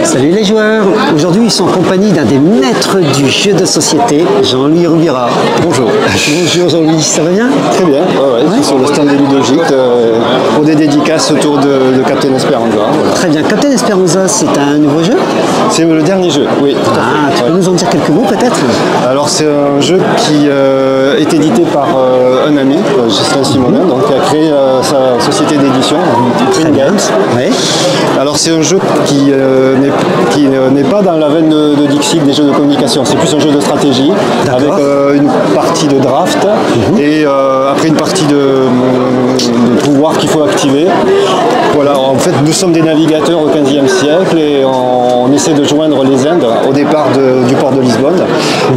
Salut les joueurs, aujourd'hui ils sont en compagnie d'un des maîtres du jeu de société, Jean-Louis Roubira. Bonjour. Bonjour Jean-Louis, ça va bien? Très bien, ouais. Sur le stand des Ludogiques pour des dédicaces autour de Captain Esperanza. Voilà. Très bien, Captain Esperanza c'est un nouveau jeu? C'est le dernier jeu, oui. Tout à fait. Tu peux nous en dire quelques mots peut-être? Alors c'est un jeu qui est édité par un ami, Gislain Simonin, donc qui a créé sa société d'édition, Print Games. Oui. Alors c'est un jeu qui n'est pas dans la veine de Dixit, des jeux de communication, c'est plus un jeu de stratégie avec une partie de draft et après une partie de pouvoir qu'il faut activer. Voilà, en fait nous sommes des navigateurs au XVe siècle et on essaie de joindre les Indes au départ du port de Lisbonne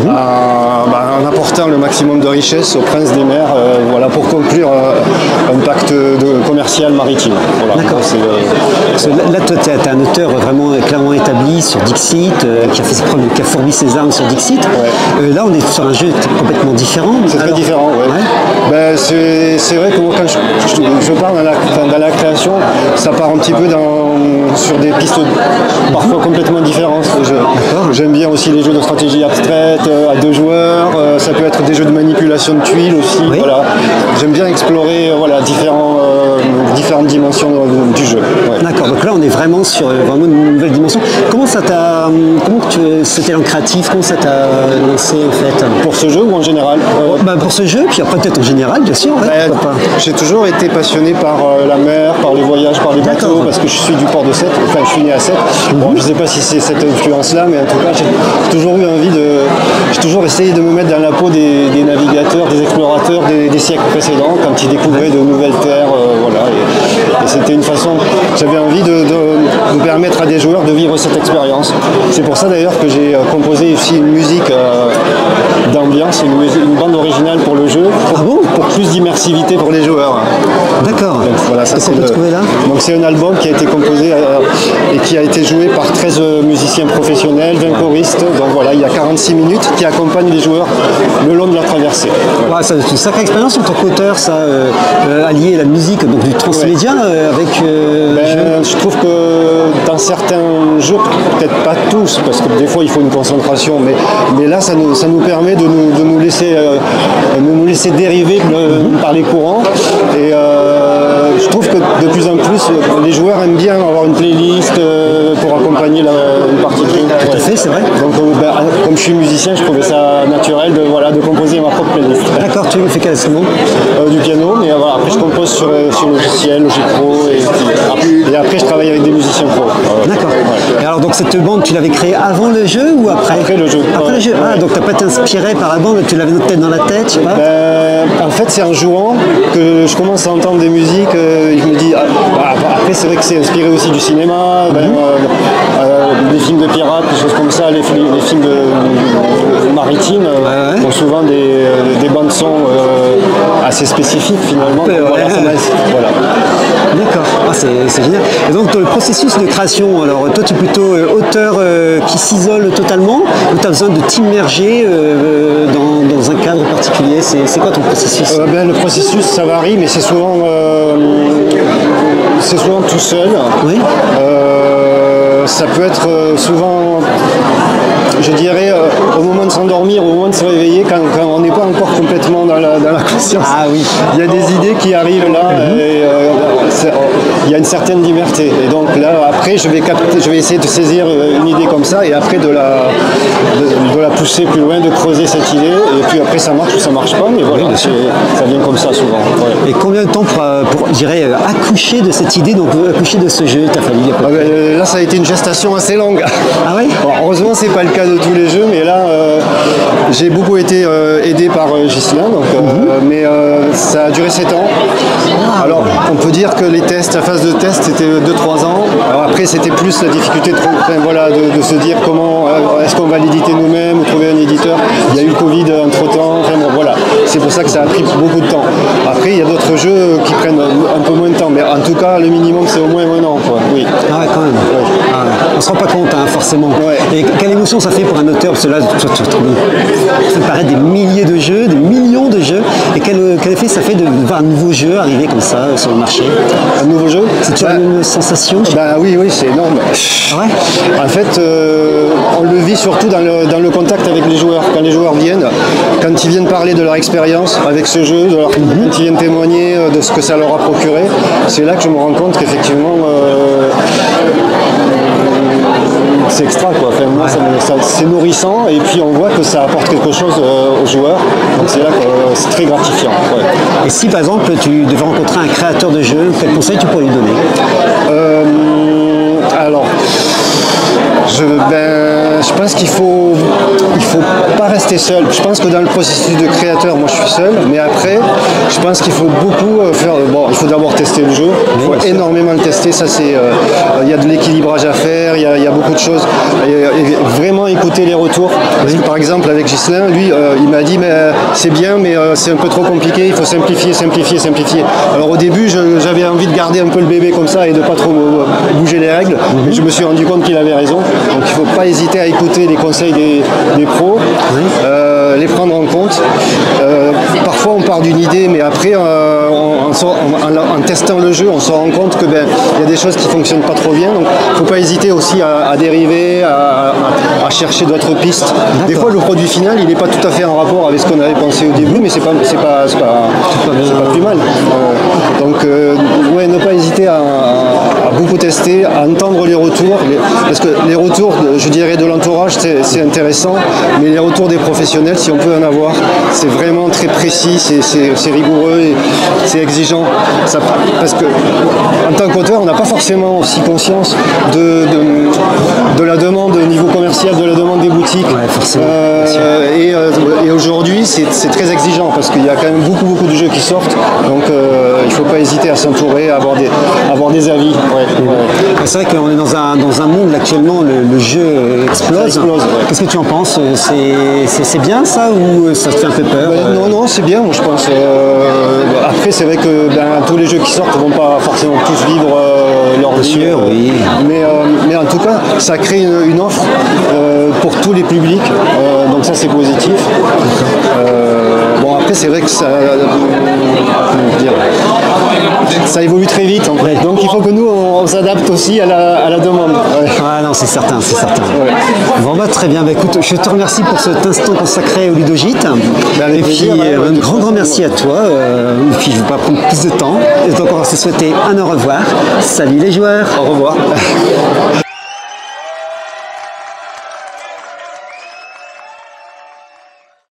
en apportant le maximum de richesses aux princes des mers voilà, pour conclure un pacte commercial maritime. Voilà. D'accord. Là, toi, tu es un auteur vraiment clairement établi sur Dixit, qui a fait ses preuves, qui a fourbi ses armes sur Dixit. Ouais. Là, on est sur un jeu complètement différent. C'est très différent, oui. Ouais. Ben, c'est vrai que moi, quand je pars dans la création, ça part un petit peu sur des pistes parfois complètement différentes. J'aime bien aussi les jeux de stratégie abstraite, à deux joueurs. Ça peut être des jeux de manipulation de tuiles aussi. Oui. Voilà. J'aime bien explorer différentes dimensions du jeu. Ouais. D'accord, donc là on est vraiment sur vraiment une nouvelle dimension. Comment cet élan créatif, comment ça t'a lancé en fait? Pour ce jeu ou en général? Pour ce jeu, puis après peut-être en général, bien sûr. Ouais, j'ai toujours été passionné par la mer, par les voyages, par les bateaux, parce que je suis du port de Sète, enfin je suis né à Sète. Bon, je ne sais pas si c'est cette influence-là, mais en tout cas j'ai toujours eu envie j'ai toujours essayé de me mettre dans la peau des navigateurs, des explorateurs des siècles précédents, quand ils découvraient de nouvelles terres, voilà. Et c'était une façon, j'avais envie de permettre à des joueurs de vivre cette expérience. C'est pour ça d'ailleurs que j'ai composé aussi une musique d'ambiance, une bande originale pour le jeu, pour plus d'immersivité pour les joueurs. D'accord. Voilà, ça c'est là. Donc c'est un album qui a été composé et qui a été joué par 13 musiciens professionnels, 20 choristes. Donc voilà, il y a 46 minutes qui accompagnent les joueurs le long de la traversée. Ouais, c'est une sacrée expérience en tant qu'auteur, ça, allier la musique, donc du transmédia avec je trouve que dans certains jeux, peut-être pas tous, parce que des fois il faut une concentration, mais là ça nous permet de nous laisser dériver par les courants. Et je trouve que de plus en plus les joueurs aiment bien avoir une playlist pour accompagner une partie de jeu. Tout à fait, c'est vrai. Donc comme je suis musicien, je trouvais ça naturel de composer ma propre playlist. D'accord, tu fais quel instrument? Du piano, mais voilà, après je compose sur logiciel, Logic Pro, et après je travaille avec des musiciens pro. D'accord. Ouais. Et alors donc cette bande, tu l'avais créée avant le jeu ou après? Après le jeu. Après le jeu. Ah, donc t'as pas été inspiré par la bande, tu l'avais peut-être dans la tête, je sais pas? En fait, c'est en jouant que je commence à entendre des musiques, et je me dis, après c'est vrai que c'est inspiré aussi du cinéma, des films de pirates, des choses comme ça, les films maritimes ont souvent des bandes son assez spécifiques finalement. Voilà. D'accord, c'est génial. Et donc le processus de création, alors toi tu es plutôt auteur qui s'isole totalement ou tu as besoin de t'immerger dans un cadre particulier? C'est quoi ton processus? Le processus ça varie, mais c'est souvent tout seul. Oui. Ça peut être souvent, je dirais, au moment de s'endormir, au moment de se réveiller, quand on n'est pas encore complètement dans la conscience. Ah oui. Il y a des idées qui arrivent là et il y a une certaine liberté. Et donc là, après, je vais essayer de saisir une idée comme ça et après de la pousser plus loin, de creuser cette idée. Et puis après, ça marche ou ça marche pas, mais voilà, ça vient comme ça souvent. Ouais. Et combien de temps pour je dirais, accoucher de cette idée, donc accoucher de ce jeu, ta famille? Là, ça a été une gestation assez longue. Ah oui? Bon, heureusement, c'est pas le cas de tous les jeux, mais là, j'ai beaucoup été aidé par Gislain, mais ça a duré 7 ans. Alors, on peut dire que la phase de test, c'était 2-3 ans. Alors après, c'était plus la difficulté de se dire comment est-ce qu'on va l'éditer nous-mêmes ou trouver un éditeur. Il y a eu le Covid entre-temps. Enfin, bon, voilà. c'est pour ça que ça a pris beaucoup de temps. Après, il y a d'autres jeux qui prennent un peu moins de temps, mais en tout cas, le minimum, c'est au moins 1 an, quoi. Oui. Ah ouais, quand même. Ouais. Ah ouais. On se rend pas compte, hein, forcément. Ouais. Et quelle émotion ça fait pour un auteur, parce que là, ça me paraît des milliers de jeux, des millions de jeux. Et quel effet ça fait de voir un nouveau jeu arriver comme ça sur le marché? Un nouveau jeu? C'est toujours une sensation? Oui, c'est énorme. Ah ouais? En fait, on le vit surtout dans le contact avec les joueurs. Quand les joueurs viennent, quand ils viennent parler de leur expérience avec ce jeu, quand ils viennent témoigner de ce que ça leur a procuré, c'est là que je me rends compte qu'effectivement c'est extra, quoi. Enfin, moi, c'est nourrissant et puis on voit que ça apporte quelque chose aux joueurs. Donc c'est là que c'est très gratifiant. Ouais. Et si par exemple tu devais rencontrer un créateur de jeu, quel conseil tu pourrais lui donner? Alors, je pense qu'il faut pas rester seul. Je pense que dans le processus de créateur, moi je suis seul, mais après, je pense qu'il faut beaucoup faire. Bon, il faut d'abord tester le jeu. Il faut énormément le tester. Ça, c'est. Il y a de l'équilibrage à faire. Il y a beaucoup de choses. Et vraiment écouter les retours. Parce que, par exemple, avec Ghislain, lui, il m'a dit, mais c'est bien, mais c'est un peu trop compliqué. Il faut simplifier. Alors au début, j'avais envie de garder un peu le bébé comme ça et de pas trop bouger les règles. Mais je me suis rendu compte qu'il avait raison. Donc il ne faut pas hésiter à écouter les conseils des pros, les prendre en compte. Parfois on part d'une idée, mais après en testant le jeu, on se rend compte que y a des choses qui ne fonctionnent pas trop bien. Donc il ne faut pas hésiter aussi à dériver, à chercher d'autres pistes. Des fois le produit final il n'est pas tout à fait en rapport avec ce qu'on avait pensé au début, mais c'est pas plus mal. Donc ne pas hésiter à beaucoup tester, à entendre les retours, parce que les retours, je dirais, de l'entourage, c'est intéressant, mais les retours des professionnels, si on peut en avoir, c'est vraiment très précis, c'est rigoureux, et c'est exigeant. Parce que en tant qu'auteur, on n'a pas forcément aussi conscience de la demande au niveau commercial, de la demande des boutiques. Ouais, forcément. Et aujourd'hui, c'est très exigeant, parce qu'il y a quand même beaucoup de jeux qui sortent, donc il ne faut pas hésiter à s'entourer, à avoir des avis. C'est vrai qu'on est dans un monde actuellement, le jeu explose. Qu'est-ce que tu en penses? C'est bien ça ou ça te fait un peu peur? Non, c'est bien, moi, je pense. Après, c'est vrai que tous les jeux qui sortent ne vont pas forcément tous vivre leur vie. Sûr, oui. Mais en tout cas, ça crée une offre pour tous les publics. Donc ça, c'est positif. Après, c'est vrai que ça évolue très vite. En fait. Donc il faut que nous, on s'adapte aussi à la demande. Ah non, c'est certain. Ouais. Bon, très bien. Écoute, je te remercie pour cet instant consacré au Ludogite. Et puis, un grand merci à toi. Et puis, je ne vais pas prendre plus de temps. Et donc, on va se souhaiter un au revoir. Salut les joueurs. Au revoir.